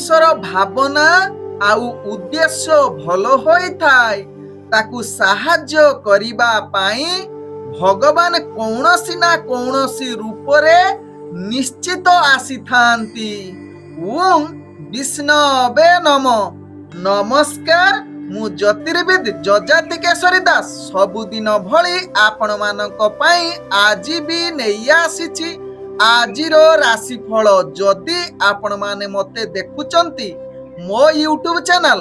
ମଣିଷର ଭାବନା ଆଉ ଉଦ୍ଦେଶ୍ୟ ଭଲ ହୋଇଥାଏ ତାକୁ ସାହାଯ୍ୟ କରିବା ପାଇଁ ଭଗବାନ କୌଣସି ନା କୌଣସି ରୂପରେ ନିଶ୍ଚିତ ଆସିଥାନ୍ତି। ଓಂ ବିଷ୍ଣବେ ନମଃ। ନମସ୍କାର, ମୁଁ ଜ୍ୟୋତିର୍ବିଦ ଯଯାତି କେଶରୀ ଦାସ ସବୁଦିନ ଭଳି ଆପଣମାନଙ୍କ ପାଇଁ ଆଜି ବି ନେଇ ଆସିଛି ଆଜିର ରାଶିଫଳ। ଯଦି ଆପଣମାନେ ମୋତେ ଦେଖୁଛନ୍ତି ମୋ ୟୁଟ୍ୟୁବ ଚ୍ୟାନେଲ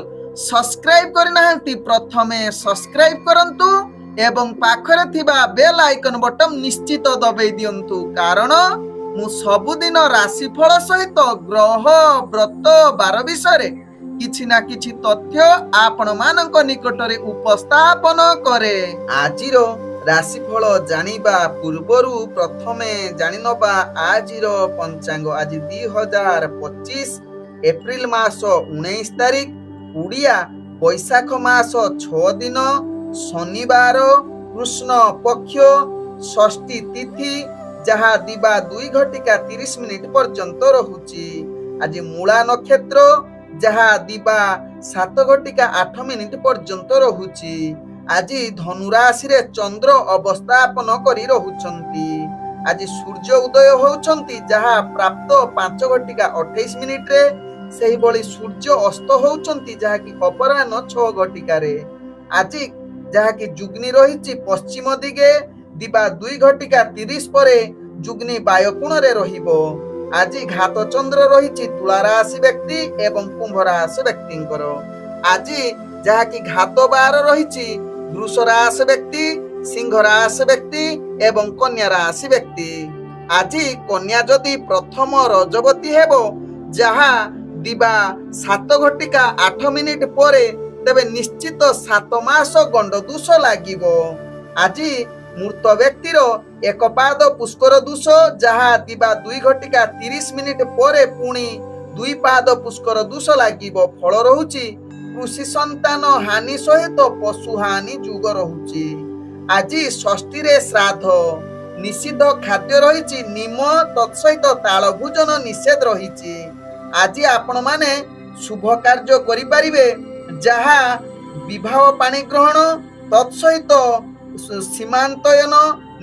ସବସ୍କ୍ରାଇବ କରିନାହାନ୍ତି ପ୍ରଥମେ ସବସ୍କ୍ରାଇବ କରନ୍ତୁ ଏବଂ ପାଖରେ ଥିବା ବେଲ ଆଇକନ ବଟନ ନିଶ୍ଚିତ ଦବାଇ ଦିଅନ୍ତୁ, କାରଣ ମୁଁ ସବୁଦିନ ରାଶିଫଳ ସହିତ ଗ୍ରହ ବ୍ରତ ବାର ବିଷୟରେ କିଛି ନା କିଛି ତଥ୍ୟ ଆପଣମାନଙ୍କ ନିକଟରେ ଉପସ୍ଥାପନ କରେ। ଆଜିର ରାଶିଫଳ ଜାଣିବା ପୂର୍ବରୁ ପ୍ରଥମେ ଜାଣିନେବା ଆଜିର ପଞ୍ଚାଙ୍ଗ। ଆଜି 2025 ଏପ୍ରିଲ ମାସ 19 ତାରିଖ, ଓଡ଼ିଆ ବୈଶାଖ ମାସ 6 ଦିନ, ଶନିବାର, କୃଷ୍ଣ ପକ୍ଷ, ଷଷ୍ଠୀ ତିଥି, ଯାହା ଦିବା 2:30 ପର୍ଯ୍ୟନ୍ତ ରହୁଛି। ଆଜି ମୂଳା ନକ୍ଷତ୍ର, ଯାହା ଦିବା 7:08 ପର୍ଯ୍ୟନ୍ତ ରହୁଛି। ଆଜି ଧନୁରାଶିରେ ଚନ୍ଦ୍ର ଅବସ୍ଥାପନ କରି ରହୁଛନ୍ତି। ଆଜି ସୂର୍ଯ୍ୟ ଉଦୟ ହେଉଛନ୍ତି, ଯାହା ପ୍ରାପ୍ତ 5:28 ସେହିଭଳି ସୂର୍ଯ୍ୟ ଅସ୍ତ ହେଉଛନ୍ତି, ଯାହାକି ଅପରାହ୍ନ 6:00। ଆଜି ଯାହାକି ଯୁଗ୍ନି ରହିଛି ପଶ୍ଚିମ ଦିଗେ ଦିବା 2:30 ପରେ ଯୁଗ୍ନି ବାୟୁକୋଣରେ ରହିବ। ଆଜି ଘାତ ଚନ୍ଦ୍ର ରହିଛି ତୁଳା ରାଶି ବ୍ୟକ୍ତି ଏବଂ କୁମ୍ଭ ରାଶି ବ୍ୟକ୍ତିଙ୍କର। ଆଜି ଯାହାକି ଘାତ ବାର ରହିଛି ବୃଷ ରାଶି ବ୍ୟକ୍ତି, ସିଂହ ରାଶି ବ୍ୟକ୍ତି ଏବଂ କନ୍ୟା ରାଶି ବ୍ୟକ୍ତି। ଆଜି କନ୍ୟା ଯଦି ପ୍ରଥମ ରଜବତୀ ହେବ, ଯାହା ଦିବା 7:08 ପରେ, ତେବେ ନିଶ୍ଚିତ 7 ମାସ ଗଣ୍ଡ ଦୋଷ ଲାଗିବ। ଆଜି ମୃତ ବ୍ୟକ୍ତିର ଏକ ପାଦ ପୁଷ୍କର ଦୋଷ, ଯାହା ଦିବା 2:30 ପରେ ପୁଣି 2 ପାଦ ପୁଷ୍କର ଦୋଷ ଲାଗିବ। ଫଳ ରହୁଛି କୃଷି ସନ୍ତାନ ହାନି ସହିତ ପଶୁ ହାନି ଯୁଗ ରହୁଛି। ଆଜି ଷଷ୍ଠୀରେ ଶ୍ରାଦ୍ଧ, ନିଷିଦ୍ଧ ଖାଦ୍ୟ ରହିଛି ନିମ, ତତ୍ସହିତ ତାଳ ଭୋଜନ ନିଷେଧ ରହିଛି। ଆଜି ଆପଣମାନେ ଶୁଭ କାର୍ଯ୍ୟ କରିପାରିବେ, ଯାହା ବିବାହ ପାଣି ଗ୍ରହଣ, ତତ୍ସହିତ ସୀମାନ୍ତୟନ,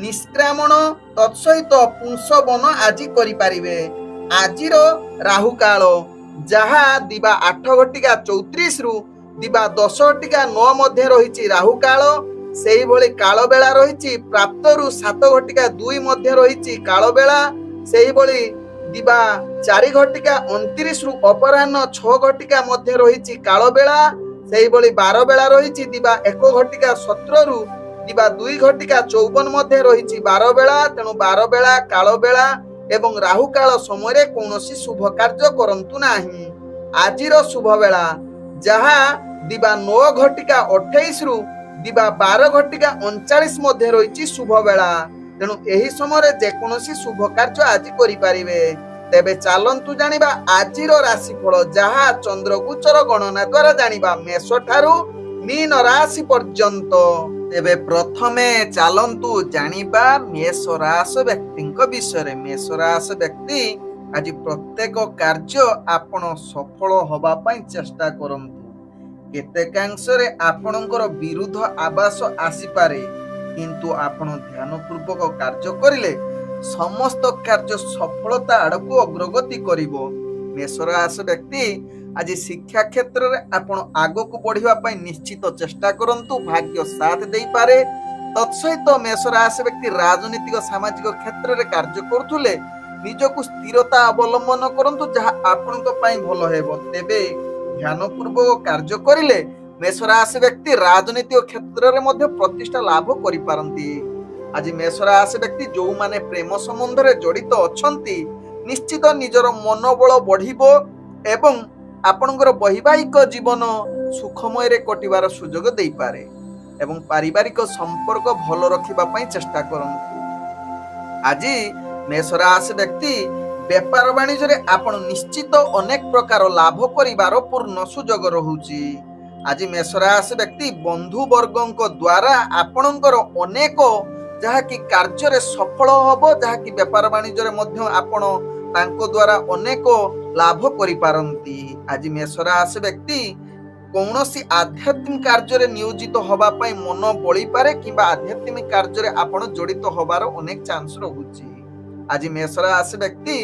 ନିଷ୍କ୍ରାମଣ, ତତ୍ସହିତ ପୁଂସବନ ଆଜି କରିପାରିବେ। ଆଜିର ରାହୁକାଳ, ଯାହା ଦିବା 8:34 ଦିବା 10:09 ମଧ୍ୟ ରହିଛି ରାହୁକାଳ। ସେହିଭଳି କାଳବେଳା ରହିଛି ପ୍ରାପ୍ତରୁ 7:02 ମଧ୍ୟ ରହିଛି କାଳବେଳା। ସେହିଭଳି ଦିବା 4:29 ଅପରାହ୍ନ 6:00 ମଧ୍ୟ ରହିଛି କାଳବେଳା। ସେହିଭଳି ବାରବେଳା ରହିଛି ଦିବା 1:17 ଦିବା 2:54 ମଧ୍ୟ ରହିଛି ବାରବେଳା। ତେଣୁ ବାରବେଳା, କାଳବେଳା ଏବଂ ରାହୁକାଳ ସମୟରେ କୌଣସି ଶୁଭ କାର୍ଯ୍ୟ କରନ୍ତୁ ନାହିଁ। ଆଜିର ଶୁଭ ବେଳା, ଯାହା ଦିବା 9:28 ଦିବା 12:39 ମଧ୍ୟ ରହିଛି ଶୁଭ ବେଳା। ତେଣୁ ଏହି ସମୟରେ ଯେକୌଣସି ଶୁଭ କାର୍ଯ୍ୟ ଆଜି କରିପାରିବେ। ତେବେ ଚାଲନ୍ତୁ ଜାଣିବା ଆଜିର ରାଶିଫଳ, ଯାହା ଚନ୍ଦ୍ରଗୋଚର ଗଣନା ଦ୍ୱାରା ଜାଣିବା ମେଷ ଠାରୁ ମୀନ ରାଶି ପର୍ଯ୍ୟନ୍ତ। ତେବେ ପ୍ରଥମେ ଚାଲନ୍ତୁ ଜାଣିବା ମେଷ ରାଶି ବ୍ୟକ୍ତିଙ୍କ ବିଷୟରେ। ମେଷ ରାଶି ବ୍ୟକ୍ତି ଆଜି ପ୍ରତ୍ୟେକ କାର୍ଯ୍ୟ ଆପଣ ସଫଳ ହେବା ପାଇଁ ଚେଷ୍ଟା କରନ୍ତୁ। କେତେକାଂଶରେ ଆପଣଙ୍କର ବିରୁଦ୍ଧ ଆବାସ ଆସିପାରେ, କିନ୍ତୁ ଆପଣ ଧ୍ୟାନପୂର୍ବକ କାର୍ଯ୍ୟ କରିଲେ ସମସ୍ତ କାର୍ଯ୍ୟ ସଫଳତା ଆଡ଼କୁ ଅଗ୍ରଗତି କରିବ। ମେଷ ରାଶି ବ୍ୟକ୍ତି ଆଜି ଶିକ୍ଷା କ୍ଷେତ୍ରରେ ଆପଣ ଆଗକୁ ବଢ଼ିବା ପାଇଁ ନିଶ୍ଚିତ ଚେଷ୍ଟା କରନ୍ତୁ, ଭାଗ୍ୟ ସାଥ ଦେଇପାରେ। ତତ୍ସହିତ ମେଷ ରାଶି ବ୍ୟକ୍ତି ରାଜନୈତିକ ସାମାଜିକ କ୍ଷେତ୍ରରେ କାର୍ଯ୍ୟ କରୁଥିଲେ ନିଜକୁ ସ୍ଥିରତା ଅବଲମ୍ବନ କରନ୍ତୁ, ଯାହା ଆପଣଙ୍କ ପାଇଁ ଭଲ ହେବ। ତେବେ ଧ୍ୟାନପୂର୍ବକ କାର୍ଯ୍ୟ କରିଲେ ମେଷ ରାଶି ବ୍ୟକ୍ତି ରାଜନୈତିକ କ୍ଷେତ୍ରରେ ମଧ୍ୟ ପ୍ରତିଷ୍ଠା ଲାଭ କରିପାରନ୍ତି। ଆଜି ମେଷ ରାଶି ବ୍ୟକ୍ତି ଯେଉଁମାନେ ପ୍ରେମ ସମ୍ବନ୍ଧରେ ଜଡ଼ିତ ଅଛନ୍ତି, ନିଶ୍ଚିତ ନିଜର ମନୋବଳ ବଢ଼ିବ ଏବଂ ଆପଣଙ୍କର ବୈବାହିକ ଜୀବନ ସୁଖମୟରେ କଟିବାର ସୁଯୋଗ ଦେଇପାରେ ଏବଂ ପାରିବାରିକ ସମ୍ପର୍କ ଭଲ ରଖିବା ପାଇଁ ଚେଷ୍ଟା କରନ୍ତୁ। ଆଜି ମେଷ ରାଶି ବ୍ୟକ୍ତି ବେପାର ବାଣିଜ୍ୟରେ ଆପଣ ନିଶ୍ଚିତ ଅନେକ ପ୍ରକାର ଲାଭ କରିବାର ପୂର୍ଣ୍ଣ ସୁଯୋଗ ରହୁଛି। ଆଜି ମେଷ ରାଶି ବ୍ୟକ୍ତି ବନ୍ଧୁ ବର୍ଗଙ୍କ ଦ୍ୱାରା ଆପଣଙ୍କର ଅନେକ ଯାହାକି କାର୍ଯ୍ୟରେ ସଫଳ ହେବ, ଯାହାକି ବେପାର ବାଣିଜ୍ୟରେ ମଧ୍ୟ ଆପଣ ତାଙ୍କ ଦ୍ୱାରା ଅନେକ ଲାଭ କରିପାରନ୍ତି। आज मेष राशि व्यक्ति कौनसी आध्यात्मिक कार्य नियोजित होबा पई मन बळी पारे किंबा आध्यात्मिक कार्य आपण जड़ित होबार अनेक चांस रहुची। आज मेष राशि व्यक्ति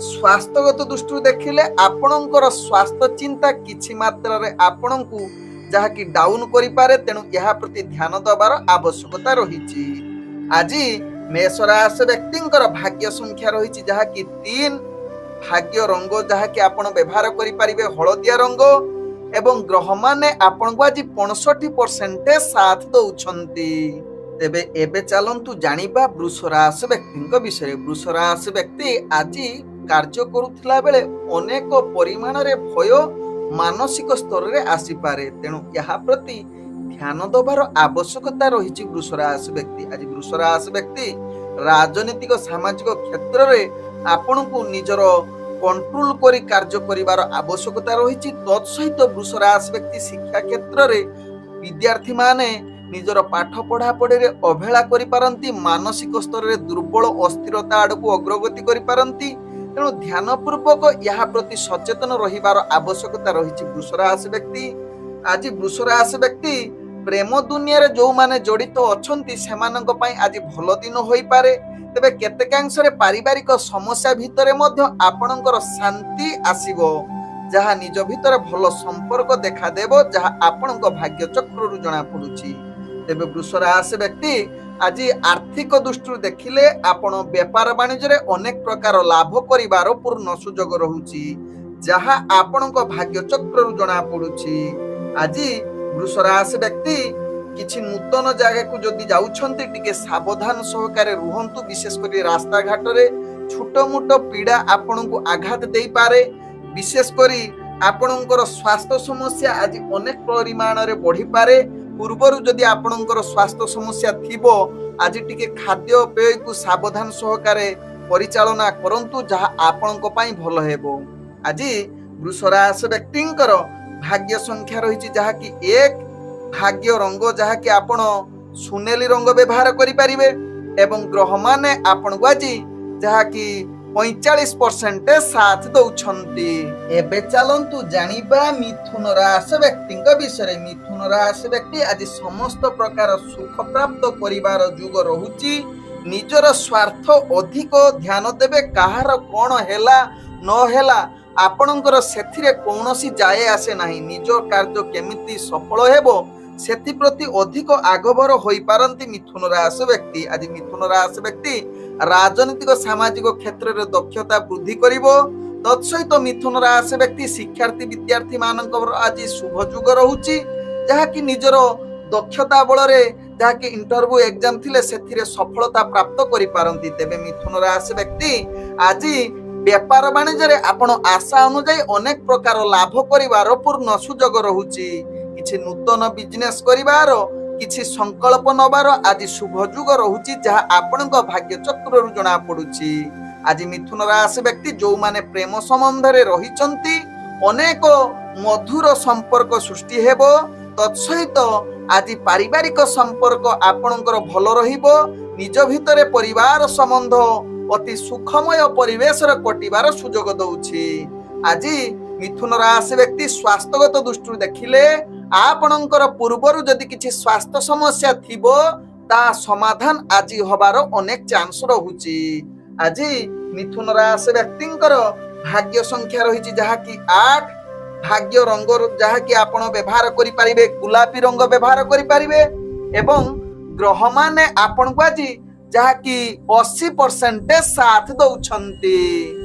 स्वास्थ्यगत दृष्टि देखिले आपणकर स्वास्थ्य चिंता किछि मात्रा रे आपणकु जहा कि डाउन करि पारे, तेणु यहा प्रति ध्यान दबार आवश्यकता रहिछि। आज मेष राशि व्यक्तिंकर भाग्य संख्या रहिछि जहा कि 3, भाग्य रंग जहा कि आपण व्यवहार करि परिबे हळदिया रंग, एवं ग्रह माने आपनको आज 65% साथ दउछंती। तेबे एबे चलंतु जानिबा वृष राशि व्यक्तिंक विषय। वृष राशि व्यक्ति आज कार्य करुथिला बेले अनेक परिमाण रे भय मानसिक स्तर रे आसी पारे, तेणु यहा प्रति ध्यान दबार आवश्यकता रहिछि वृष राशि व्यक्ति। आज वृष राशि व्यक्ति राजनीतिक सामाजिक क्षेत्र रे आपनको निजर कंट्रोल करी कार्य करिवार आवश्यकता रहिछि। तत्सहित वृष राशि व्यक्ति शिक्षा क्षेत्र रे विद्यार्थी माने निजर पाठ पढ़ा पढ़े रे अवहेला करि पारंती, मानसिक स्तर रे दुर्बल अस्थिरता आडकु अग्रगति करि पारंती, तेणु ध्यान पूर्वक यहा प्रति सचेतन रहिबार आवश्यकता रहिछि वृष राशि व्यक्ति। आज वृष राशि व्यक्ति प्रेम दुनिया रे जो माने जड़ित अछंती सेमानक पई आज भलो दिन होई पारे। तेबे केतेकांश रे पारिवारिक समस्या भितरे मध्य आपणकर शांति आसीबो, जहा निज भितर भलो संपर्क देखा देबो, जहा आपणक भाग्य चक्र रु जणा पडुची। तेबे वृष राशि व्यक्ति आज आर्थिक दृष्टि देखिले आपण व्यापार वाणिज्य रे अनेक प्रकार लाभ करिवार पूर्ण सुजोग रहुची, जहा आपणक भाग्य चक्र रु जणा पडुची। आज वृष राशि व्यक्ति किछि नूतन जगह को जदि जाउछंती टिके सावधान सहकारे रुहंतु, विशेष करी रास्ता घाट रे छोट मोट पीड़ा आपणको आघात देई पारे। विशेष करी आपणकर स्वास्थ्य समस्या आज अनेक परिमाण रे बढ़ी पारे। पूर्वरु जदि आपणकर स्वास्थ्य समस्या थिबो आज टिके खाद्य पेय को सावधान सहकारे परिचालना करंतु, जहा आपणको पई भलो हेबो। आज वृष राशि व्यक्तिंकर भाग्य संख्या रहिछि जहा कि 1, भाग्य रंग जहा कि आपण सुनेली रंग व्यवहार करि परिबे, एवं ग्रह माने आपणको आज जहा कि 45% साथ दउछंती। एबे चलंतु जानिबा मिथुन राशि व्यक्तिंक विषय। मिथुन राशि व्यक्ति आज समस्त प्रकार सुख प्राप्त करिवार युग रहुची। निजर स्वार्थ अधिक ध्यान देबे, काहार कोन हेला न हेला आपणकर सेथिरे कोनोसी जाए आसे नाही। निज कार्य केमिति सफल हेबो सेति प्रति अधिक आगभर होई पारंती मिथुन राशि व्यक्ति। आज मिथुन राशि व्यक्ति राजनीतिक सामाजिक क्षेत्र रे दक्षता वृद्धि करिवो। तत्सहित मिथुन राशि व्यक्ति शिक्षार्थी विद्यार्थी मानकर आज शुभ युग रहुची, जहा कि निजर दक्षता बल रे जहा कि इंटरव्यू एग्जाम थिले सेथिरे सफलता प्राप्त करि पारंती। तेबे मिथुन राशि व्यक्ति आज व्यापार वाणिज्य रे आपण आशा अनुसार अनेक प्रकार लाभ करिवार पूर्ण सुजोग रहुची। किछि नूतन बिजनेस करिवार, किछि संकल्प नबार आज शुभ युग रहुची, जहा आपणक भाग्य चक्र रु जणा पडुची। आज मिथुन राशि व्यक्ति जो माने प्रेम संबंध रे रहिचंती अनेक मधुर संपर्क सृष्टि हेबो। तत्सहित आज पारिवारिक संपर्क आपणकर भलो रहिबो। निज भितरे परिवार संबंध अति सुखमय परिवेश रे कटिबार सुजोग दउछि। आज मिथुन राशि व्यक्ति स्वास्थ्यगत दृष्टि देखिले आपणकर पूर्वरु जदि किछि स्वास्थ्य समस्या थिबो ता समाधान आज होबार अनेक चांस रहुची। आज मिथुन राशि व्यक्तिंकर भाग्य संख्या रहिछि जहा कि 8, भाग्य रंग जहा कि आपण व्यवहार करि परिबे गुलाबी रंग व्यवहार करि परिबे, एवं ग्रह माने आपणको आज जहा कि 80% साथ दउछंती।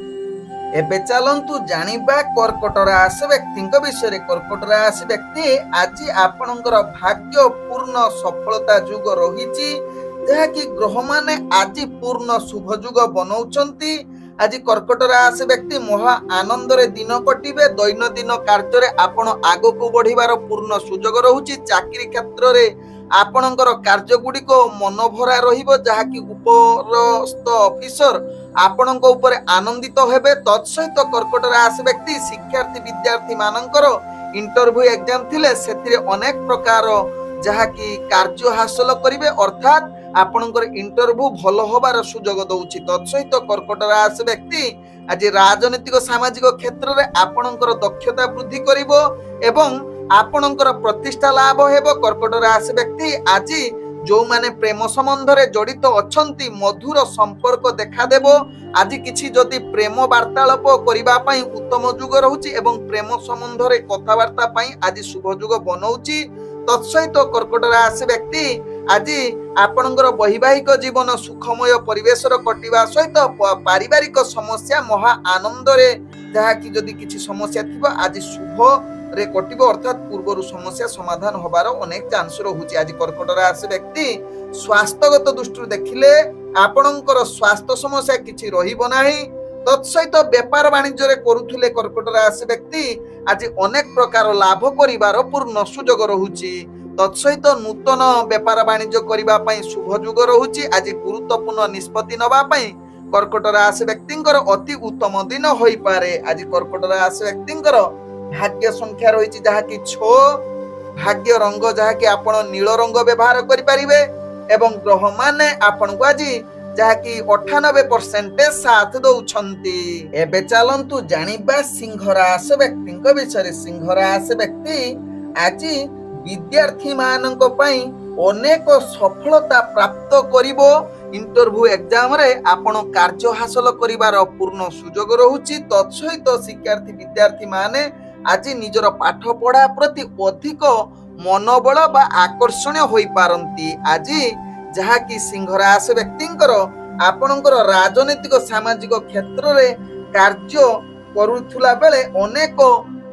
एबे चलंतु जानिबा कर्कट राशि व्यक्तिंक विषय। कर्कट राशि व्यक्ति आज आपणकर भाग्य पूर्ण सफलता युग रहिछि, जहा कि ग्रह माने आज पूर्ण शुभ युग बनौछंती। आज कर्कट राशि व्यक्ति महा आनंद रे दिन कटिबे। दैनंदिन कार्य रे आपण आगो को बढ़िबार पूर्ण सुजोग रहुछि। चाकरी क्षेत्र रे आपणकर कार्य गुडिको मनभरा रहिबो, जहा कि उपरस्थ ऑफिसर आपणक ऊपर आनंदित हेबे। तत्सहित कर्कट राशि व्यक्ति शिक्षार्थी विद्यार्थी मानकर इंटरव्यू एग्जाम थिले सेथिरे अनेक प्रकार जहा कि कार्य हासिल करिवे, अर्थात आपणकर इंटरव्यू भलो होबार सुजोग दउछि। तत्सहित कर्कट राशि व्यक्ति आज राजनीतिक सामाजिक क्षेत्र में आपणकर दक्षता वृद्धि करिवो एवं आपणकर प्रतिष्ठा लाभ हेबो। कर्कट राशि व्यक्ति आज जो माने प्रेम संबंध रे जड़ित अछंती मधुर संपर्क देखा देबो। आज किछि जदि प्रेम वार्तालाप करिबा पई उत्तम जुग रहुछि एवं प्रेम संबंध रे कथावार्ता पई आज शुभ जुग बनौछि। तत्सहित कर्कट राशि व्यक्ति आज आपणकर वैवाहिक जीवन सुखमय परिवेश कटिवा सहित पारिवारिक समस्या महा आनंद रे जहा कि जदि किछि समस्या थिबो आज शुभ रे कटिबो अर्थात पूर्वरु समस्या समाधान होबार अनेक चांस रहुछि। आज कर्कट राशि व्यक्ति स्वास्थ्यगत दृष्टि देखिले आपणकर स्वास्थ्य समस्या किछि रहिबो नाही। तत्सहित व्यापार वाणिज्य रे करूथिले कर्कट राशि व्यक्ति आज अनेक प्रकार लाभ करिवार पूर्ण सुयोग रहुछि। तत्सहित नूतन व्यापार वाणिज्य करिबा पई शुभ जुग रहुछि। आज गुरुत्वपूर्ण निष्पत्ति नबा पई कर्कट राशि व्यक्तिंकर अति उत्तम दिन होई पारे। आज कर्कट राशि व्यक्तिंकर भाग्य संख्या रही जहा कि 6, भाग्य रंग जहा कि आपण नील रंग व्यवहार करि परिबे एवं ग्रह माने आपण को आज जहा कि 98% साथ दउछंती। एबे चलंतु जानिबा सिंह राशि व्यक्तिंक विषय। सिंह राशि व्यक्ति आज विद्यार्थी मानक पई अनेक सफलता प्राप्त करिवो। इंटरव्यू एग्जाम रे आपण कार्य हासिल करिवार पूर्ण सुयोग रहुछि। तत्सहित शिक्षार्थी विद्यार्थी माने आज निजर पाठ पढ़ा प्रति अधिक मनोबल बा आकर्षणीय होई पारंती। आज जहा कि सिंह राशि व्यक्तिंकर आपणकर राजनीतिक सामाजिक क्षेत्र रे कार्य करूथुला बेले अनेक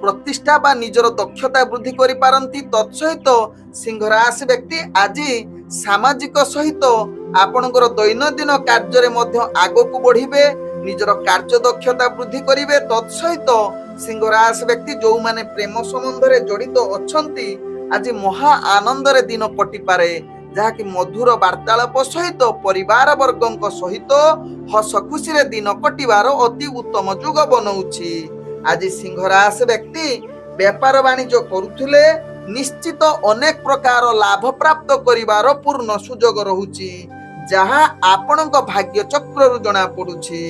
प्रतिष्ठा बा निजर दक्षता वृद्धि करि पारंती। तत्सहित सिंह राशि व्यक्ति आज सामाजिक सहित आपणकर दैनंदिन कार्य रे मध्य आगो बढ़िबे, निजर कार्य दक्षता वृद्धि करिवे। तत्सहित सिंह राशि व्यक्ति जो माने प्रेम संबंध रे जड़ित अछंती आज महा आनंद रे दिन कटि पारे, जहा कि मधुर वार्तालाप सहित परिवार वर्गक सहित हस खुशी रे दिन कटिवार अति उत्तम जुग बनौछि। आज सिंह राशि व्यक्ति व्यापार वाणिज्य करूथिले निश्चित अनेक प्रकार लाभ प्राप्त करिवार पूर्ण सुयोग रहुछि, जहा आपणक भाग्य चक्र रु जणा पडुछि।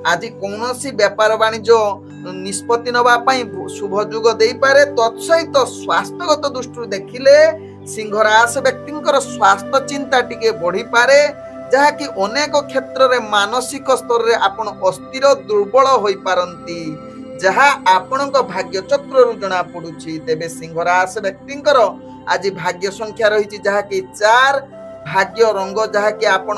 आज कौनसी व्यापार वाणिज्य निष्पत्ति नबा पई शुभ जुग देई पारे। तत्सहित स्वास्थ्यगत दृष्टि देखिले सिंह राशि व्यक्तिंकर स्वास्थ्य चिंता टिके बढ़ी पारे, जहा कि अनेक क्षेत्र रे मानसिक स्तर रे आपण अस्थिर दुर्बल होई पारंती, जहा आपणक भाग्य चक्र रु जणा पडुछि। तेबे सिंह राशि व्यक्तिंकर आज भाग्य संख्या रहिछि जहा कि 4, भाग्य रंग जहा कि आपण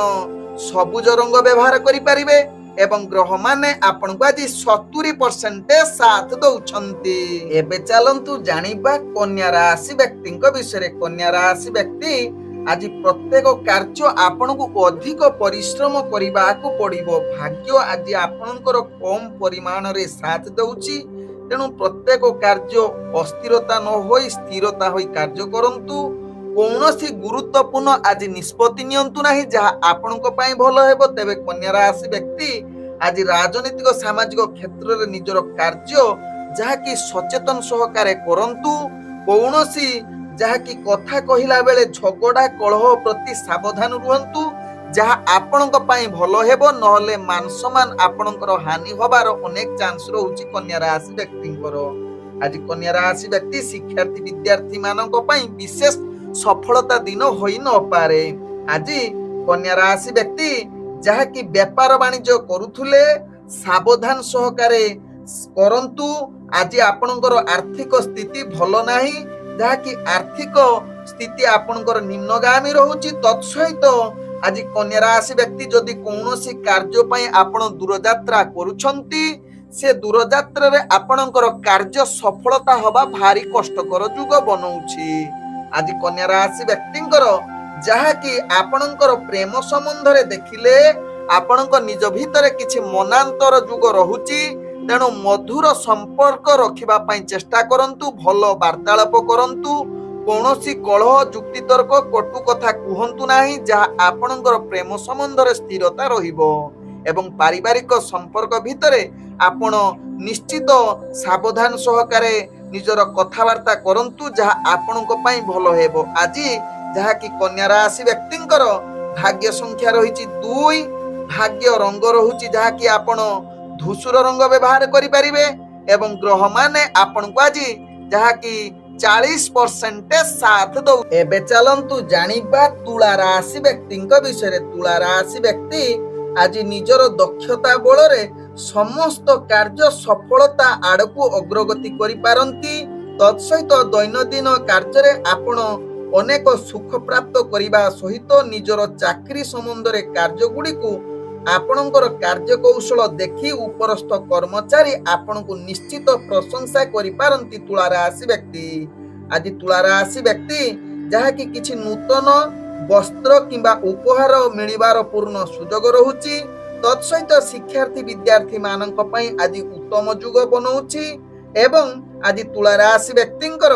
सबुज रंग व्यवहार करि परिबे एवं ग्रह माने आपण को आज 70% साथ दउछंती। एबे चलंतु जानिबा कन्या राशि व्यक्तिंक विषय। कन्या राशि व्यक्ति आज प्रत्येक कार्य आपण को अधिक परिश्रम करिबा को पड़िबो। भाग्य आज आपणकर कम परिमाण रे साथ दउछि, तेणु प्रत्येक कार्य अस्थिरता न होई स्थिरता होई कार्य करंतु। कौनसी गुरुत्वपूर्ण आज निष्पत्ति नियंतु नाही जहा आपणक पई भलो हेबो। तेबे कन्या राशि व्यक्ति आज राजनीतिक सामाजिक क्षेत्र रे निजर कार्य जहा कि सचेतन सहकारे करंतु। कौनसी जहा कि कथा कहिला बेले झगड़ा कलह प्रति सावधान रुहंतु, जहा आपणक पई भलो हेबो, नहले मान सम्मान आपणकर हानि होबार अनेक चांस रहउछि कन्या राशि व्यक्तिंकर। आज कन्या राशि व्यक्ति शिक्षार्थी विद्यार्थी मानक पई विशेष सफलता दिन होई न पारे। आज कन्या राशि व्यक्ति जहा कि व्यापार वाणिज्य करूथुले सावधान सहकारे करंतु। आज आपणकर आर्थिक स्थिति भलो नाही, जहा कि आर्थिक स्थिति आपणकर निम्नगामी रहुछि। तत्सहित आज कन्या राशि व्यक्ति जदि कौनसी कार्य पई आपण दूरयात्रा करूछंती, से दूरयात्रा रे आपणकर कार्य सफलता होबा भारी कष्टकर जुग बनौछि। आज कन्या राशि व्यक्तिंकर जहा कि आपणकर प्रेम संबंध रे देखिले आपणक निज भितर किछि मनांतर जुग रहुछि, तेणु मधुर संपर्क रखिबा पई चेष्टा करंतु, भलो वार्तालाप करंतु, कौनसी कलह जुक्ति तर्क कटु कथा कुहंतु नाही, जहा आपणकर प्रेम संबंध रे स्थिरता रहिबो एवं पारिवारिक संपर्क भितरे आपण निश्चित सावधान सहकारे निजर कथावार्ता करंतु, जहा आपणक पई भलो हेबो। आज जहा कि कन्या राशि व्यक्तिंकर भाग्य संख्या रहिछि 2, भाग्य रंग रहुछि जहा कि आपण ଧୂସୁର ରଙ୍ଗ ବ୍ୟବହାର କରିପାରିବେ ଏବଂ ଗ୍ରହ ମାନେ ଆପଣଙ୍କୁ ଆଜି ଯାହାକି 40% ସାଥ ଦଉ। ଏବେ ଚାଲନ୍ତୁ ଜାଣିବା ତୁଳା ରାଶି ବ୍ୟକ୍ତିଙ୍କ ବିଷୟରେ। ତୁଳା ରାଶି ବ୍ୟକ୍ତି ଆଜି ନିଜର ଦକ୍ଷତା ବଳରେ ସମସ୍ତ କାର୍ଯ୍ୟ ସଫଳତା ଆଡକୁ ଅଗ୍ରଗତି କରିପାରନ୍ତି। ତତ୍ସହିତ ଦୈନନ୍ଦିନ କାର୍ଯ୍ୟରେ ଆପଣ ଅନେକ ସୁଖ ପ୍ରାପ୍ତ କରିବା ସହିତ ନିଜର ଚାକିରି ସମ୍ବନ୍ଧରେ କାର୍ଯ୍ୟଗୁଡ଼ିକୁ ଆପଣଙ୍କର କାର୍ଯ୍ୟକୌଶଳ ଦେଖି ଉପରସ୍ଥ କର୍ମଚାରୀ ଆପଣଙ୍କୁ ନିଶ୍ଚିତ ପ୍ରଶଂସା କରିପାରନ୍ତି। ତୁଳା ରାଶି ବ୍ୟକ୍ତି ଆଜି ତୁଳା ରାଶି ବ୍ୟକ୍ତି ଯାହାକି କିଛି ନୂତନ ବସ୍ତ୍ର କିମ୍ବା ଉପହାର ମିଳିବାର ପୂର୍ଣ୍ଣ ସୁଯୋଗ ରହୁଛି। ତତ୍ସହିତ ଶିକ୍ଷାର୍ଥୀ ବିଦ୍ୟାର୍ଥୀ ମାନଙ୍କ ପାଇଁ ଆଜି ଉତ୍ତମ ଯୁଗ ବନଉଛି ଏବଂ ଆଜି ତୁଳା ରାଶି ବ୍ୟକ୍ତିଙ୍କର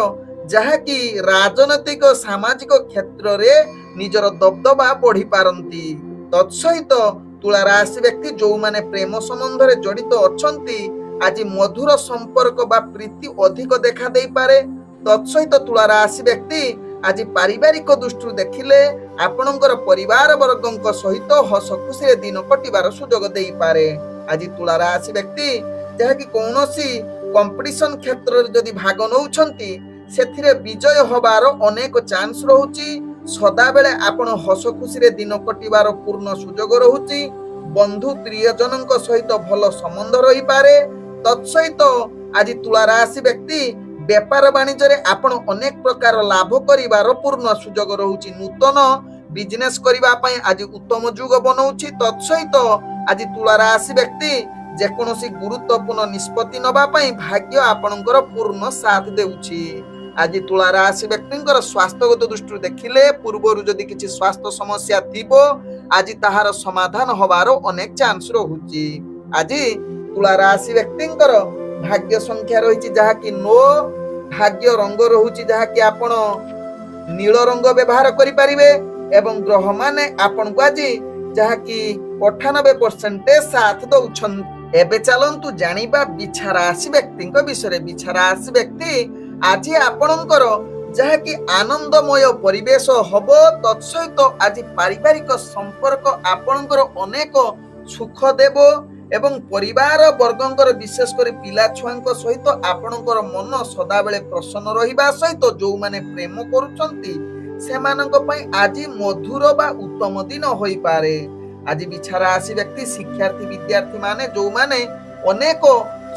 ଯାହାକି ରାଜନୈତିକ ସାମାଜିକ କ୍ଷେତ୍ରରେ ନିଜର ଦବଦବା ବଢି ପାରନ୍ତି। ତତ୍ସହିତ ତୁଳା ରାଶି ବ୍ୟକ୍ତି ଯୋଉମାନେ ପ୍ରେମ ସମ୍ବନ୍ଧରେ ଜଡିତ ଅଛନ୍ତି ଆଜି ମଧୁର ସମ୍ପର୍କ ବା ପ୍ରୀତି ଅଧିକ ଦେଖା ଦେଇପାରେ। ତତ୍ସହିତ ତୁଳା ରାଶି ବ୍ୟକ୍ତି ଆଜି ପାରିବାରିକ ଦୃଷ୍ଟିରୁ ଦେଖିଲେ ଆପଣଙ୍କର ପରିବାର ବର୍ଗଙ୍କ ସହିତ ହସ ଖୁସିରେ ଦିନ କଟିବାର ସୁଯୋଗ ଦେଇପାରେ। ଆଜି ତୁଳା ରାଶି ବ୍ୟକ୍ତି ଯାହାକି କୌଣସି କମ୍ପିଟିସନ କ୍ଷେତ୍ରରେ ଯଦି ଭାଗ ନେଉଛନ୍ତି ସେଥିରେ ବିଜୟ ହବାର ଅନେକ ଚାନ୍ସ ରହୁଛି। ସଦାବେଳେ ଆପଣ ହସ ଖୁସିରେ ଦିନ କଟିବାର ପୂର୍ଣ୍ଣ ସୁଯୋଗ ରହୁଛି। ବନ୍ଧୁ ପ୍ରିୟଜନଙ୍କ ସହିତ ଭଲ ସମ୍ବନ୍ଧ ରହିପାରେ। ତତ୍ସହିତ ଆଜି ତୁଳା ରାଶି ବ୍ୟକ୍ତି ବେପାର ବାଣିଜ୍ୟରେ ଆପଣ ଅନେକ ପ୍ରକାର ଲାଭ କରିବାର ପୂର୍ଣ୍ଣ ସୁଯୋଗ ରହୁଛି। ନୂତନ ବିଜନେସ କରିବା ପାଇଁ ଆଜି ଉତ୍ତମ ଯୁଗ ବନଉଛି। ତତ୍ସହିତ ଆଜି ତୁଳା ରାଶି ବ୍ୟକ୍ତି ଯେକୌଣସି ଗୁରୁତ୍ୱପୂର୍ଣ୍ଣ ନିଷ୍ପତ୍ତି ନେବା ପାଇଁ ଭାଗ୍ୟ ଆପଣଙ୍କର ପୂର୍ଣ୍ଣ ସାଥ ଦେଉଛି। ଆଜି ତୁଳା ରାଶି ବ୍ୟକ୍ତିଙ୍କର ସ୍ୱାସ୍ଥ୍ୟଗତ ଦୃଷ୍ଟିରୁ ଦେଖିଲେ ପୂର୍ବରୁ ଯଦି କିଛି ସ୍ୱାସ୍ଥ୍ୟ ସମସ୍ୟା ଥିବ ଆଜି ତାହାର ସମାଧାନ ହବାର ଅନେକ ଚାନ୍ସ ରହୁଛି। ଆଜି ତୁଳା ରାଶି ବ୍ୟକ୍ତିଙ୍କର ଭାଗ୍ୟ ସଂଖ୍ୟା ରହିଛି ଯାହାକି 9, ଭାଗ୍ୟ ରଙ୍ଗ ରହୁଛି ଯାହାକି ଆପଣ ନୀଳ ରଙ୍ଗ ବ୍ୟବହାର କରିପାରିବେ ଏବଂ ଗ୍ରହ ମାନେ ଆପଣଙ୍କୁ ଆଜି ଯାହାକି 98% ସାଥ ଦଉଛନ୍ତି। ଏବେ ଚାଲନ୍ତୁ ଜାଣିବା ବିଛା ରାଶି ବ୍ୟକ୍ତିଙ୍କ ବିଷୟରେ। ବିଛା ରାଶି ବ୍ୟକ୍ତି ଆଜି ଆପଣଙ୍କର ଯାହାକି ଆନନ୍ଦମୟ ପରିବେଶ ହବ। ତତ୍ସହିତ ଆଜି ପାରିବାରିକ ସମ୍ପର୍କ ଆପଣଙ୍କର ଅନେକ ସୁଖ ଦେବ ଏବଂ ପରିବାର ବର୍ଗଙ୍କର ବିଶେଷ କରି ପିଲା ଛୁଆଙ୍କ ସହିତ ଆପଣଙ୍କର ମନ ସଦାବେଳେ ପ୍ରସନ୍ନ ରହିବା ସହିତ ଯୋଉମାନେ ପ୍ରେମ କରୁଛନ୍ତି ସେମାନଙ୍କ ପାଇଁ ଆଜି ମଧୁର ବା ଉତ୍ତମ ଦିନ ହୋଇପାରେ। ଆଜି ବିଛା ରାଶି ବ୍ୟକ୍ତି ଶିକ୍ଷାର୍ଥୀ ବିଦ୍ୟାର୍ଥୀ ମାନେ ଯୋଉମାନେ ଅନେକ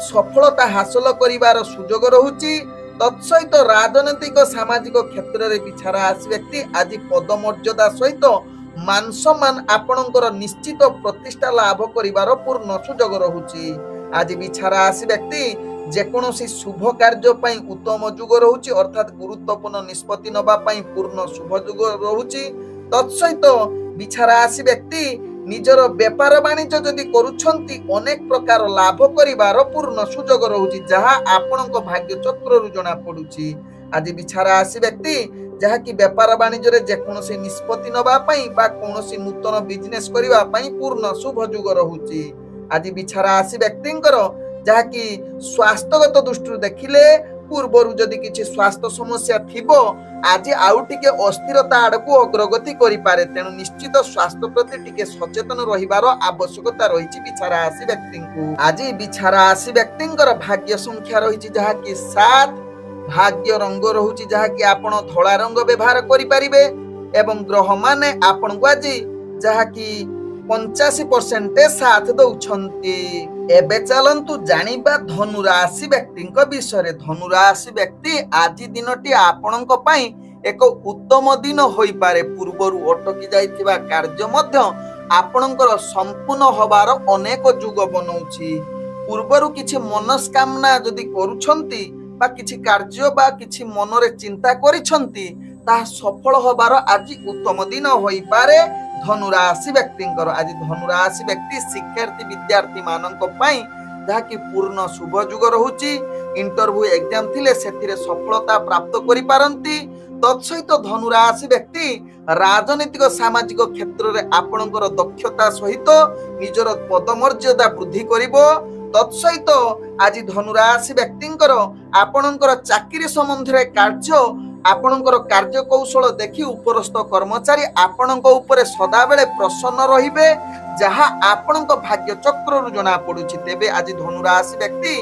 ସଫଳତା ହାସଲ କରିବାର ସୁଯୋଗ ରହୁଛି। ତତ୍ସହିତ ରାଜନୈତିକ ସାମାଜିକ କ୍ଷେତ୍ରରେ ବିଛା ରାଶି ବ୍ୟକ୍ତି ଆଜି ପଦମର୍ଯ୍ୟାଦା ସହିତ ମାନ ସମ୍ମାନ ଆପଣଙ୍କର ନିଶ୍ଚିତ ପ୍ରତିଷ୍ଠା ଲାଭ କରିବାର ପୂର୍ଣ୍ଣ ସୁଯୋଗ ରହୁଛି। ଆଜି ବିଛା ରାଶି ବ୍ୟକ୍ତି ଯେକୌଣସି ଶୁଭ କାର୍ଯ୍ୟ ପାଇଁ ଉତ୍ତମ ଯୁଗ ରହୁଛି ଅର୍ଥାତ୍ ଗୁରୁତ୍ୱପୂର୍ଣ୍ଣ ନିଷ୍ପତ୍ତି ନେବା ପାଇଁ ପୂର୍ଣ୍ଣ ଶୁଭ ଯୁଗ ରହୁଛି। ତତ୍ସହିତ ବିଛା ରାଶି ବ୍ୟକ୍ତି ନିଜର ବେପାର ବାଣିଜ୍ୟ ଯଦି କରୁଛନ୍ତି ଅନେକ ପ୍ରକାର ଲାଭ କରିବାର ପୂର୍ଣ୍ଣ ସୁଯୋଗ ରହୁଛି ଯାହା ଆପଣଙ୍କ ଭାଗ୍ୟ ଚକ୍ରରୁ ଜଣା ପଡୁଛି। ଆଜି ବିଛା ରାଶି ବ୍ୟକ୍ତି ଯାହାକି ବେପାର ବାଣିଜ୍ୟରେ ଯେକୌଣସି ନିଷ୍ପତ୍ତି ନେବା ପାଇଁ ବା କୌଣସି ନୂତନ ବିଜନେସ କରିବା ପାଇଁ ପୂର୍ଣ୍ଣ ଶୁଭ ଯୁଗ ରହୁଛି। ଆଜି ବିଛା ରାଶି ବ୍ୟକ୍ତିଙ୍କର ଯାହାକି ସ୍ୱାସ୍ଥ୍ୟଗତ ଦୃଷ୍ଟିରୁ ଦେଖିଲେ ପୂର୍ବରୁ ଯଦି କିଛି ସ୍ୱାସ୍ଥ୍ୟ ସମସ୍ୟା ଥିବ ଆଜି ଆଉ ଟିକେ ଅସ୍ଥିରତା ଆଡକୁ ଅଗ୍ରଗତି କରିପାରେ। ତେଣୁ ନିଶ୍ଚିତ ସ୍ୱାସ୍ଥ୍ୟ ପ୍ରତି ଟିକେ ସଚେତନ ରହିବାର ଆବଶ୍ୟକତା ରହିଛି ବିଛା ରାଶି ବ୍ୟକ୍ତିଙ୍କୁ। ଆଜି ବିଛା ରାଶି ବ୍ୟକ୍ତିଙ୍କର ଭାଗ୍ୟ ସଂଖ୍ୟା ରହିଛି ଯାହାକି 7, ଭାଗ୍ୟ ରଙ୍ଗ ରହୁଛି ଯାହାକି ଆପଣ ଧଳା ରଙ୍ଗ ବ୍ୟବହାର କରିପାରିବେ ଏବଂ ଗ୍ରହ ମାନେ ଆପଣଙ୍କୁ ଆଜି ଯାହାକି 85% ସାଥ ଦଉଛନ୍ତି। ଏବେ ଚାଲନ୍ତୁ ଜାଣିବା ଧନୁ ରାଶି ବ୍ୟକ୍ତିଙ୍କ ବିଷୟରେ। ଧନୁ ରାଶି ବ୍ୟକ୍ତି ଆଜି ଦିନଟି ଆପଣଙ୍କ ପାଇଁ ଏକ ଉତ୍ତମ ଦିନ ହୋଇପାରେ। ପୂର୍ବରୁ ଅଟକି ଯାଇଥିବା କାର୍ଯ୍ୟ ମଧ୍ୟ ଆପଣଙ୍କର ସମ୍ପୂର୍ଣ୍ଣ ହବାର ଅନେକ ଯୁଗ ବନଉଛି। ପୂର୍ବରୁ କିଛି ମନସ୍କାମନା ଯଦି କରୁଛନ୍ତି ବା କିଛି କାର୍ଯ୍ୟ ବା କିଛି ମନରେ ଚିନ୍ତା କରିଛନ୍ତି ତାହା ସଫଳ ହବାର ଆଜି ଉତ୍ତମ ଦିନ ହୋଇପାରେ ଧନୁ ରାଶି ବ୍ୟକ୍ତିଙ୍କର। ଆଜି ଧନୁ ରାଶି ବ୍ୟକ୍ତି ଶିକ୍ଷାର୍ଥୀ ବିଦ୍ୟାର୍ଥୀ ମାନଙ୍କ ପାଇଁ ଯାହାକି ପୂର୍ଣ୍ଣ ଶୁଭ ଯୁଗ ରହୁଛି। ଇଣ୍ଟରଭ୍ୟୁ ଏକ୍ଜାମ ଥିଲେ ସେଥିରେ ସଫଳତା ପ୍ରାପ୍ତ କରିପାରନ୍ତି। ତତ୍ସହିତ ଧନୁ ରାଶି ବ୍ୟକ୍ତି ରାଜନୈତିକ ସାମାଜିକ କ୍ଷେତ୍ରରେ ଆପଣଙ୍କର ଦକ୍ଷତା ସହିତ ନିଜର ପଦମର୍ଯ୍ୟାଦା ବୃଦ୍ଧି କରିବ। ତତ୍ସହିତ ଆଜି ଧନୁ ରାଶି ବ୍ୟକ୍ତିଙ୍କର ଆପଣଙ୍କର ଚାକିରି ସମ୍ବନ୍ଧରେ କାର୍ଯ୍ୟ ଆପଣଙ୍କର କାର୍ଯ୍ୟ କୌଶଳ ଦେଖି ଉପରସ୍ଥ କର୍ମଚାରୀ ଆପଣଙ୍କ ଉପରେ ସଦାବେଳେ ପ୍ରସନ୍ନ ରହିବେ, ଯାହା ଆପଣଙ୍କ ଭାଗ୍ୟ ଚକ୍ରରୁ ଜଣା ପଡୁଛି। ତେବେ ଆଜି ଧନୁରାଶି ବ୍ୟକ୍ତି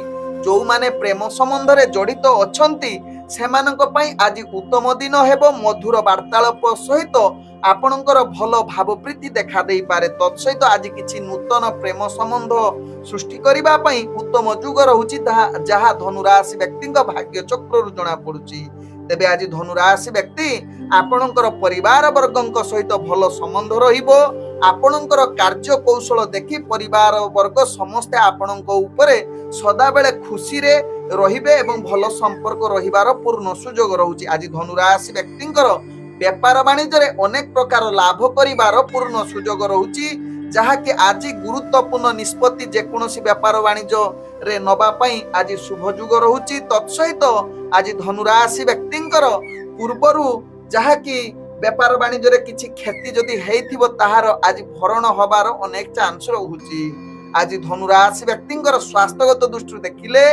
ଯୋଉମାନେ ପ୍ରେମ ସମ୍ବନ୍ଧରେ ଜଡିତ ଅଛନ୍ତି ସେମାନଙ୍କ ପାଇଁ ଆଜି ଉତ୍ତମ ଦିନ ହେବ। ମଧୁର ବାର୍ତ୍ତାଳାପ ସହିତ ଆପଣଙ୍କର ଭଲ ଭାବପ୍ରୀତି ଦେଖା ଦେଇପାରେ। ତତ୍ସହିତ ଆଜି କିଛି ନୂତନ ପ୍ରେମ ସମ୍ବନ୍ଧ ସୃଷ୍ଟି କରିବା ପାଇଁ ଉତ୍ତମ ଯୁଗ ରହୁଛି, ଯାହା ଧନୁରାଶି ବ୍ୟକ୍ତିଙ୍କ ଭାଗ୍ୟ ଚକ୍ରରୁ ଜଣା ପଡୁଛି। ତେବେ ଆଜି ଧନୁରାଶି ବ୍ୟକ୍ତି ଆପଣଙ୍କର ପରିବାର ବର୍ଗଙ୍କ ସହିତ ଭଲ ସମ୍ବନ୍ଧ ରହିବ। ଆପଣଙ୍କର କାର୍ଯ୍ୟ କୌଶଳ ଦେଖି ପରିବାର ବର୍ଗ ସମସ୍ତେ ଆପଣଙ୍କ ଉପରେ ସଦାବେଳେ ଖୁସିରେ ରହିବେ ଏବଂ ଭଲ ସମ୍ପର୍କ ରହିବାର ପୂର୍ଣ୍ଣ ସୁଯୋଗ ରହୁଛି। ଆଜି ଧନୁରାଶି ବ୍ୟକ୍ତିଙ୍କର ବେପାର ବାଣିଜ୍ୟରେ ଅନେକ ପ୍ରକାର ଲାଭ କରିବାର ପୂର୍ଣ୍ଣ ସୁଯୋଗ ରହୁଛି, ଯାହାକି ଆଜି ଗୁରୁତ୍ୱପୂର୍ଣ୍ଣ ନିଷ୍ପତ୍ତି ଯେକୌଣସି ବେପାର ବାଣିଜ୍ୟରେ ନବା ପାଇଁ ଆଜି ଶୁଭ ଯୁଗ ରହୁଛି। ତତ୍ସହିତ ଆଜି ଧନୁରାଶି ବ୍ୟକ୍ତିଙ୍କର ପୂର୍ବରୁ ଯାହାକି ବେପାର ବାଣିଜ୍ୟରେ କିଛି କ୍ଷତି ଯଦି ହେଇଥିବ ତାହାର ଆଜି ଭରଣ ହବାର ଅନେକ ଚାନ୍ସ ରହୁଛି। ଆଜି ଧନୁରାଶି ବ୍ୟକ୍ତିଙ୍କର ସ୍ୱାସ୍ଥ୍ୟଗତ ଦୃଷ୍ଟିରୁ ଦେଖିଲେ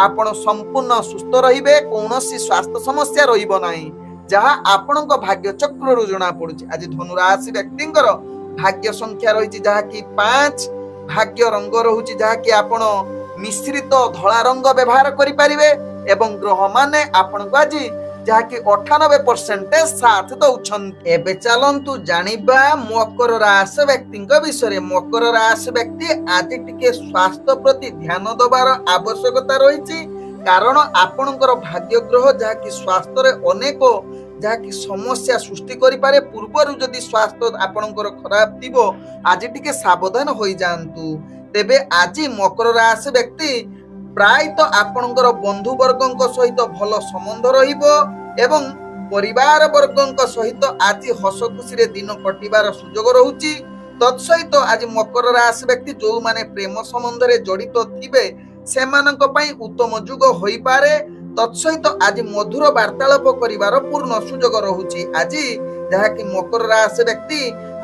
ଆପଣ ସମ୍ପୂର୍ଣ୍ଣ ସୁସ୍ଥ ରହିବେ, କୌଣସି ସ୍ୱାସ୍ଥ୍ୟ ସମସ୍ୟା ରହିବ ନାହିଁ, ଯାହା ଆପଣଙ୍କ ଭାଗ୍ୟ ଚକ୍ରରୁ ଜଣା ପଡୁଛି। ଆଜି ଧନୁରାଶି ବ୍ୟକ୍ତିଙ୍କର ଭାଗ୍ୟ ସଂଖ୍ୟା ରହିଛି ଯାହାକି 5, ଭାଗ୍ୟ ରଙ୍ଗ ରହୁଛି ଯାହାକି ଆପଣ ମିଶ୍ରିତ ଧଳା ରଙ୍ଗ ବ୍ୟବହାର କରିପାରିବେ ଏବଂ ଗ୍ରହ ମାନେ ଆପଣଙ୍କୁ ଆଜି ଯାହାକି 98% ସାଥ ଦଉଛନ୍ତି। ଏବେ ଚାଲନ୍ତୁ ଜାଣିବା ମକର ରାଶି ବ୍ୟକ୍ତିଙ୍କ ବିଷୟରେ। ମକର ରାଶି ବ୍ୟକ୍ତି ଆଜି ଟିକେ ସ୍ୱାସ୍ଥ୍ୟ ପ୍ରତି ଧ୍ୟାନ ଦେବାର ଆବଶ୍ୟକତା ରହିଛି, କାରଣ ଆପଣଙ୍କର ଭାଗ୍ୟ ଗ୍ରହ ଯାହାକି ସ୍ୱାସ୍ଥ୍ୟରେ ଅନେକ ଯାହାକି ସମସ୍ୟା ସୃଷ୍ଟି କରିପାରେ। ପୂର୍ବରୁ ଯଦି ସ୍ୱାସ୍ଥ୍ୟ ଆପଣଙ୍କର ଖରାପ ଥିବ ଆଜି ଟିକେ ସାବଧାନ ହୋଇଯାଆନ୍ତୁ। ତେବେ ଆଜି ମକର ରାଶି ବ୍ୟକ୍ତି ପ୍ରାୟତଃ ଆପଣଙ୍କର ବନ୍ଧୁ ବର୍ଗଙ୍କ ସହିତ ଭଲ ସମ୍ବନ୍ଧ ରହିବ ଏବଂ ପରିବାର ବର୍ଗଙ୍କ ସହିତ ଆଜି ହସ ଖୁସିରେ ଦିନ କଟିବାର ସୁଯୋଗ ରହୁଛି। ତତ୍ସହିତ ଆଜି ମକର ରାଶି ବ୍ୟକ୍ତି ଯୋଉମାନେ ପ୍ରେମ ସମ୍ବନ୍ଧରେ ଜଡିତ ଥିବେ ସେମାନଙ୍କ ପାଇଁ ଉତ୍ତମ ଯୁଗ ହୋଇପାରେ। ତତ୍ସହିତ ଆଜି ମଧୁର ବାର୍ତ୍ତାଳାପ କରିବାର ପୂର୍ଣ୍ଣ ସୁଯୋଗ ରହୁଛି। ଆଜି ଯାହାକି ମକର ରାଶି ବ୍ୟକ୍ତି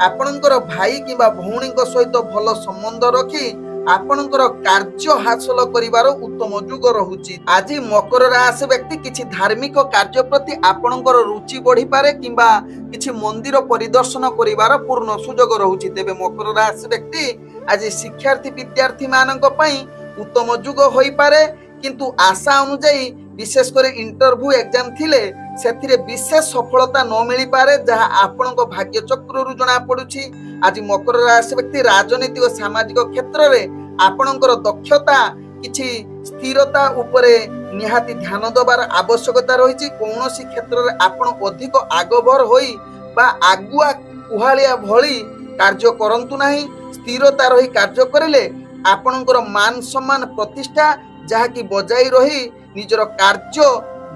ଆପଣଙ୍କର ଭାଇ କିମ୍ବା ଭଉଣୀଙ୍କ ସହିତ ଭଲ ସମ୍ବନ୍ଧ ରଖି ଆପଣଙ୍କର କାର୍ଯ୍ୟ ହାସଲ କରିବାର ଉତ୍ତମ ଯୁଗ ରହୁଛି। ଆଜି ମକର ରାଶି ବ୍ୟକ୍ତି କିଛି ଧାର୍ମିକ କାର୍ଯ୍ୟ ପ୍ରତି ଆପଣଙ୍କର ରୁଚି ବଢିପାରେ କିମ୍ବା କିଛି ମନ୍ଦିର ପରିଦର୍ଶନ କରିବାର ପୂର୍ଣ୍ଣ ସୁଯୋଗ ରହୁଛି। ତେବେ ମକର ରାଶି ବ୍ୟକ୍ତି ଆଜି ଶିକ୍ଷାର୍ଥୀ ବିଦ୍ୟାର୍ଥୀ ମାନଙ୍କ ପାଇଁ ଉତ୍ତମ ଯୁଗ ହୋଇପାରେ, କିନ୍ତୁ ଆଶା ଅନୁଯାୟୀ ବିଶେଷ କରି ଇଣ୍ଟରଭ୍ୟୁ ଏକ୍ଜାମ ଥିଲେ ସେଥିରେ ବିଶେଷ ସଫଳତା ନ ମିଳିପାରେ, ଯାହା ଆପଣଙ୍କ ଭାଗ୍ୟ ଚକ୍ରରୁ ଜଣା ପଡୁଛି। ଆଜି ମକର ରାଶି ବ୍ୟକ୍ତି ରାଜନୀତି ଓ ସାମାଜିକ କ୍ଷେତ୍ରରେ ଆପଣଙ୍କର ଦକ୍ଷତା କିଛି ସ୍ଥିରତା ଉପରେ ନିହାତି ଧ୍ୟାନ ଦେବାର ଆବଶ୍ୟକତା ରହିଛି। କୌଣସି କ୍ଷେତ୍ରରେ ଆପଣ ଅଧିକ ଆଗଭର ହୋଇ ବା ଆଗୁଆ କୁହାଳିଆ ଭଳି କାର୍ଯ୍ୟ କରନ୍ତୁ ନାହିଁ। ସ୍ଥିରତା ରହି କାର୍ଯ୍ୟ କରିଲେ ଆପଣଙ୍କର ମାନ ସମ୍ମାନ ପ୍ରତିଷ୍ଠା ଯାହାକି ବଜାଇ ରହି ନିଜର କାର୍ଯ୍ୟ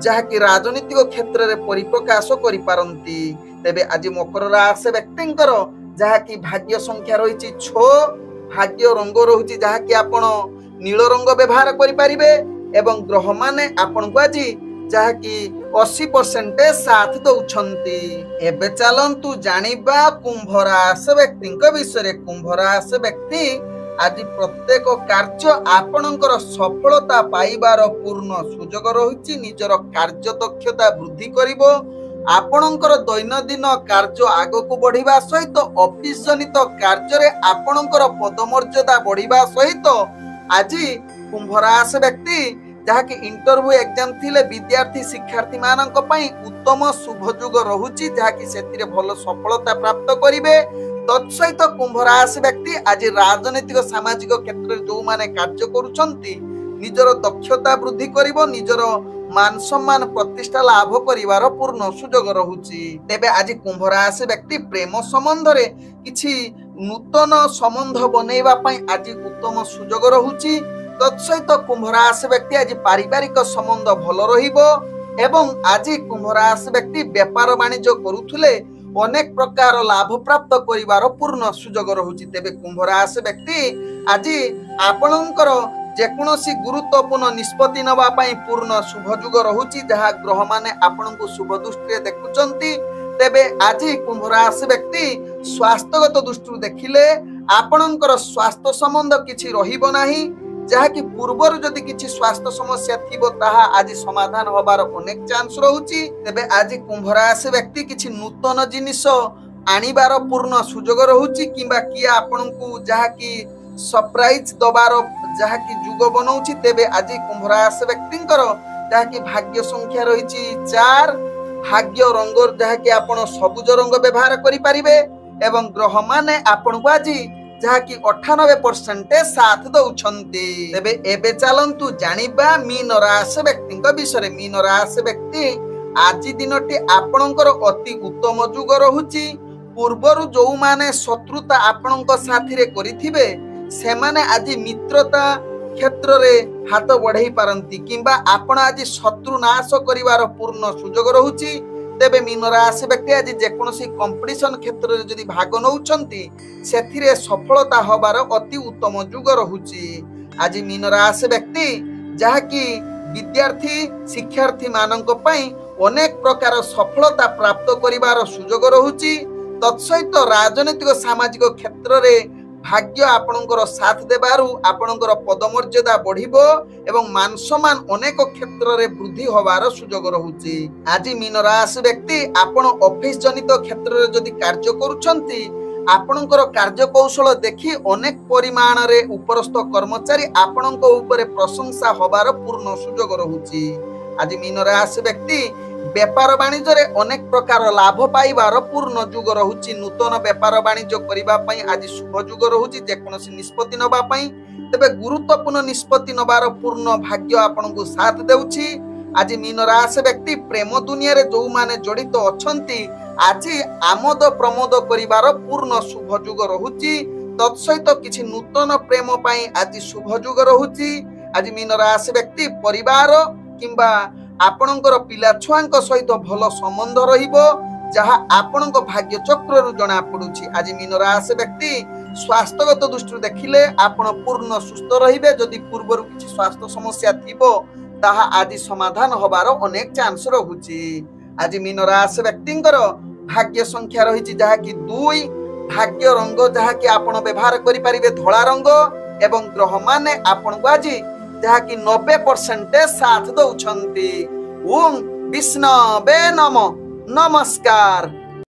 ଯାହାକି ରାଜନୈତିକ କ୍ଷେତ୍ରରେ ପରିପ୍ରକାଶ କରିପାରନ୍ତି। ତେବେ ଆଜି ମକର ରାଶି ବ୍ୟକ୍ତିଙ୍କର ଯାହାକି ଭାଗ୍ୟ ସଂଖ୍ୟା ରହିଛି 6, ଭାଗ୍ୟ ରଙ୍ଗ ରହୁଛି ଯାହାକି ଆପଣ ନୀଳ ରଙ୍ଗ ବ୍ୟବହାର କରିପାରିବେ ଏବଂ ଗ୍ରହ ମାନେ ଆପଣଙ୍କୁ ଆଜି ଯାହାକି 80% ସାଥ ଦଉଛନ୍ତି। ଏବେ ଚାଲନ୍ତୁ ଜାଣିବା କୁମ୍ଭ ରାଶି ବ୍ୟକ୍ତିଙ୍କ ବିଷୟରେ। କୁମ୍ଭ ରାଶି ବ୍ୟକ୍ତି ଆଜି ପ୍ରତ୍ୟେକ କାର୍ଯ୍ୟ ଆପଣଙ୍କର ସଫଳତା ପାଇବାର ପୂର୍ଣ୍ଣ ସୁଯୋଗ ରହିଛି। ନିଜର କାର୍ଯ୍ୟ ଦକ୍ଷତା ବୃଦ୍ଧି କରିବ। ଆପଣଙ୍କର ଦୈନନ୍ଦିନ କାର୍ଯ୍ୟ ଆଗକୁ ବଢିବା ସହିତ ଅଫିସ ଜନିତ କାର୍ଯ୍ୟରେ ଆପଣଙ୍କର ପଦମର୍ଯ୍ୟାଦା ବଢିବା ସହିତ ଆଜି କୁମ୍ଭ ରାଶି ବ୍ୟକ୍ତି ଯାହାକି ଇଣ୍ଟରଭ୍ୟୁ ଏକ୍ଜାମ ଥିଲେ ବିଦ୍ୟାର୍ଥୀ ଶିକ୍ଷାର୍ଥୀ ମାନଙ୍କ ପାଇଁ ଉତ୍ତମ ଶୁଭ ଯୁଗ ରହୁଛି, ଯାହାକି ସେଥିରେ ଭଲ ସଫଳତା ପ୍ରାପ୍ତ କରିବେ। ତତ୍ସହିତ କୁମ୍ଭ ରାଶି ବ୍ୟକ୍ତି ଆଜି ରାଜନୈତିକ ସାମାଜିକ କ୍ଷେତ୍ରରେ ଯୋଉମାନେ କାର୍ଯ୍ୟ କରୁଛନ୍ତି ନିଜର ଦକ୍ଷତା ବୃଦ୍ଧି କରିବ, ନିଜର ମାନ ସମ୍ମାନ ପ୍ରତିଷ୍ଠା ଲାଭ କରିବାର ପୂର୍ଣ୍ଣ ସୁଯୋଗ ରହୁଛି। ତେବେ ଆଜି କୁମ୍ଭ ରାଶି ବ୍ୟକ୍ତି ପ୍ରେମ ସମ୍ବନ୍ଧରେ କିଛି ନୂତନ ସମ୍ବନ୍ଧ ବନେଇବା ପାଇଁ ଆଜି ଉତ୍ତମ ସୁଯୋଗ ରହୁଛି। ତତ୍ସହିତ କୁମ୍ଭ ରାଶି ବ୍ୟକ୍ତି ଆଜି ପାରିବାରିକ ସମ୍ବନ୍ଧ ଭଲ ରହିବ ଏବଂ ଆଜି କୁମ୍ଭ ରାଶି ବ୍ୟକ୍ତି ବେପାର ବାଣିଜ୍ୟ କରୁଥିଲେ ଅନେକ ପ୍ରକାର ଲାଭ ପ୍ରାପ୍ତ କରିବାର ପୂର୍ଣ୍ଣ ସୁଯୋଗ ରହୁଛି। ତେବେ କୁମ୍ଭ ରାଶି ବ୍ୟକ୍ତି ଆଜି ଆପଣଙ୍କର ଯେକୌଣସି ଗୁରୁତ୍ୱପୂର୍ଣ୍ଣ ନିଷ୍ପତ୍ତି ନେବା ପାଇଁ ପୂର୍ଣ୍ଣ ଶୁଭ ଯୁଗ ରହୁଛି, ଯାହା ଗ୍ରହ ମାନେ ଆପଣଙ୍କୁ ଶୁଭ ଦୃଷ୍ଟିରେ ଦେଖୁଛନ୍ତି। ତେବେ ଆଜି କୁମ୍ଭ ରାଶି ବ୍ୟକ୍ତି ସ୍ୱାସ୍ଥ୍ୟଗତ ଦୃଷ୍ଟିରୁ ଦେଖିଲେ ଆପଣଙ୍କର ସ୍ୱାସ୍ଥ୍ୟ ସମ୍ବନ୍ଧ କିଛି ରହିବ ନାହିଁ, ଯାହାକି ପୂର୍ବରୁ ଯଦି କିଛି ସ୍ୱାସ୍ଥ୍ୟ ସମସ୍ୟା ଥିବ ତାହା ଆଜି ସମାଧାନ ହବାର ଅନେକ ଚାନ୍ସ ରହୁଛି। ତେବେ ଆଜି କୁମ୍ଭ ରାଶି ବ୍ୟକ୍ତି କିଛି ନୂତନ ଜିନିଷ ଆଣିବାର ପୂର୍ଣ୍ଣ ସୁଯୋଗ ରହୁଛି, କିମ୍ବା କିଏ ଆପଣଙ୍କୁ ଯାହାକି ସରପ୍ରାଇଜ ଦବାର ଯାହାକି ଯୁଗ ବନଉଛି। ତେବେ ଆଜି କୁମ୍ଭ ରାଶି ବ୍ୟକ୍ତିଙ୍କର ଯାହାକି ଭାଗ୍ୟ ସଂଖ୍ୟା ରହିଛି 4, ଭାଗ୍ୟ ରଙ୍ଗ ଯାହାକି ଆପଣ ସବୁଜ ରଙ୍ଗ ବ୍ୟବହାର କରିପାରିବେ, ଏବଂ ଗ୍ରହ ମାନେ ଆପଣଙ୍କୁ ଆଜି ଯାହାକି 98% ସାଥ ଦଉଛନ୍ତି। ତେବେ ଏବେ ଚାଲନ୍ତୁ ଜାଣିବା ମୀନ ରାଶି ବ୍ୟକ୍ତିଙ୍କ ବିଷୟରେ। ମୀନ ରାଶି ବ୍ୟକ୍ତି ଆଜି ଦିନଟି ଆପଣଙ୍କର ଅତି ଉତ୍ତମ ଯୁଗ ରହୁଛି। ପୂର୍ବରୁ ଯୋଉମାନେ ଶତ୍ରୁତା ଆପଣଙ୍କ ସାଥିରେ କରିଥିବେ ସେମାନେ ଆଜି ମିତ୍ରତା କ୍ଷେତ୍ରରେ ହାତ ବଢେଇ ପାରନ୍ତି, କିମ୍ବା ଆପଣ ଆଜି ଶତ୍ରୁ ନାଶ କରିବାର ପୂର୍ଣ୍ଣ ସୁଯୋଗ ରହୁଛି। ତେବେ ମୀନ ରାଶି ବ୍ୟକ୍ତି ଆଜି ଯେକୌଣସି କମ୍ପିଟିସନ କ୍ଷେତ୍ରରେ ଯଦି ଭାଗ ନେଉଛନ୍ତି ସେଥିରେ ସଫଳତା ହବାର ଅତି ଉତ୍ତମ ଯୁଗ ରହୁଛି। ଆଜି ମୀନ ରାଶି ବ୍ୟକ୍ତି ଯାହାକି ବିଦ୍ୟାର୍ଥୀ ଶିକ୍ଷାର୍ଥୀ ମାନଙ୍କ ପାଇଁ ଅନେକ ପ୍ରକାର ସଫଳତା ପ୍ରାପ୍ତ କରିବାର ସୁଯୋଗ ରହୁଛି। ତତ୍ସହିତ ରାଜନୈତିକ ସାମାଜିକ କ୍ଷେତ୍ରରେ ଭାଗ୍ୟ ଆପଣଙ୍କର ସାଥ ଦେବାରୁ ଆପଣଙ୍କର ପଦମର୍ଯ୍ୟାଦା ବଢିବ ଏବଂ ମାନ ସମ୍ମାନ ଅନେକ କ୍ଷେତ୍ରରେ ବୃଦ୍ଧି ହବାର ସୁଯୋଗ ରହୁଛି। ଆଜି ମୀନ ରାଶି ବ୍ୟକ୍ତି ଆପଣ ଅଫିସ ଜନିତ କ୍ଷେତ୍ରରେ ଯଦି କାର୍ଯ୍ୟ କରୁଛନ୍ତି ଆପଣଙ୍କର କାର୍ଯ୍ୟ କୌଶଳ ଦେଖି ଅନେକ ପରିମାଣରେ ଉପରସ୍ଥ କର୍ମଚାରୀ ଆପଣଙ୍କ ଉପରେ ପ୍ରଶଂସା ହବାର ପୂର୍ଣ୍ଣ ସୁଯୋଗ ରହୁଛି। ଆଜି ମୀନ ରାଶି ବ୍ୟକ୍ତି ବେପାର ବାଣିଜ୍ୟରେ ଅନେକ ପ୍ରକାର ଲାଭ ପାଇବାର ପୂର୍ଣ୍ଣ ଯୁଗ ରହୁଛି। ନୂତନ ବେପାର ବାଣିଜ୍ୟ କରିବା ପାଇଁ ଆଜି ଶୁଭ ଯୁଗ ରହୁଛି ଯେକୌଣସି ନିଷ୍ପତ୍ତି ନେବା ପାଇଁ। ତେବେ ଗୁରୁତ୍ୱପୂର୍ଣ୍ଣ ନିଷ୍ପତ୍ତି ନେବାର ପୂର୍ଣ୍ଣ ଭାଗ୍ୟ ଆପଣଙ୍କୁ ସାଥ ଦେଉଛି। ଆଜି ମୀନ ରାଶି ବ୍ୟକ୍ତି ପ୍ରେମ ଦୁନିଆରେ ଯୋଉମାନେ ଜଡିତ ଅଛନ୍ତି ଆଜି ଆମୋଦ ପ୍ରମୋଦ କରିବାର ପୂର୍ଣ୍ଣ ଶୁଭ ଯୁଗ ରହୁଛି। ତତ୍ସହିତ କିଛି ନୂତନ ପ୍ରେମ ପାଇଁ ଆଜି ଶୁଭ ଯୁଗ ରହୁଛି। ଆଜି ମୀନ ରାଶି ବ୍ୟକ୍ତି ପରିବାର କିମ୍ବା ଆପଣଙ୍କର ପିଲା ଛୁଆଙ୍କ ସହିତ ଭଲ ସମ୍ବନ୍ଧ ରହିବ, ଯାହା ଆପଣଙ୍କ ଭାଗ୍ୟ ଚକ୍ରରୁ ଜଣା ପଡୁଛି। ଆଜି ମୀନ ରାଶି ବ୍ୟକ୍ତି ସ୍ୱାସ୍ଥ୍ୟଗତ ଦୃଷ୍ଟିରୁ ଦେଖିଲେ ଆପଣ ପୂର୍ଣ୍ଣ ସୁସ୍ଥ ରହିବେ। ଯଦି ପୂର୍ବରୁ କିଛି ସ୍ୱାସ୍ଥ୍ୟ ସମସ୍ୟା ଥିବ ତାହା ଆଜି ସମାଧାନ ହବାର ଅନେକ ଚାନ୍ସ ରହୁଛି। ଆଜି ମୀନ ରାଶି ବ୍ୟକ୍ତିଙ୍କର ଭାଗ୍ୟ ସଂଖ୍ୟା ରହିଛି ଯାହାକି 2, ଭାଗ୍ୟ ରଙ୍ଗ ଯାହାକି ଆପଣ ବ୍ୟବହାର କରିପାରିବେ ଧଳା ରଙ୍ଗ, ଏବଂ ଗ୍ରହ ମାନେ ଆପଣଙ୍କୁ ଆଜି ଯାହାକି 90% ସାଥ ଦଉଛନ୍ତି। ଓಂ ବିଷ୍ଣବେ ନମଃ। ନମସ୍କାର।